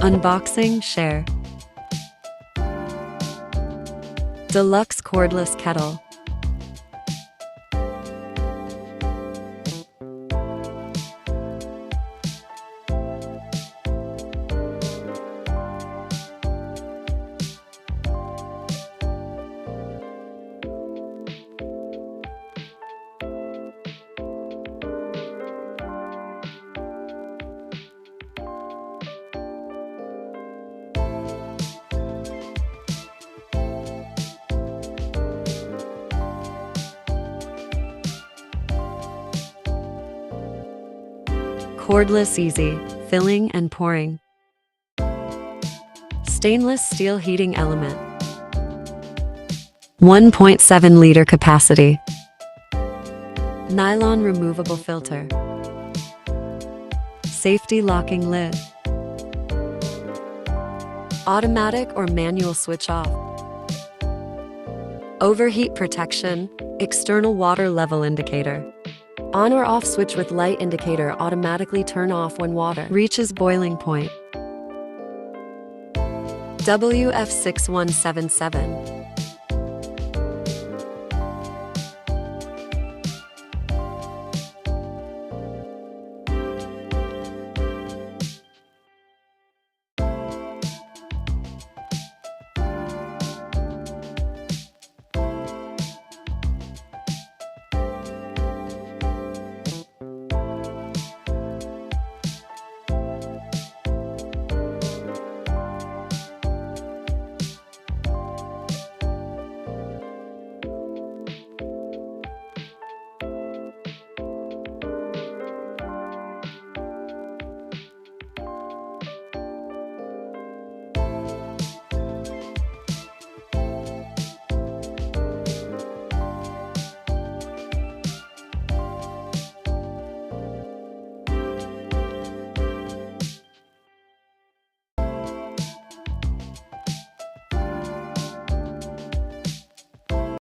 Unboxing, share. Deluxe Cordless Kettle. Cordless easy, filling and pouring. Stainless steel heating element. 1.7 liter capacity. Nylon removable filter. Safety locking lid. Automatic or manual switch off. Overheat protection. External water level indicator. On or off switch with light indicator automatically turn off when water reaches boiling point. WF-6177.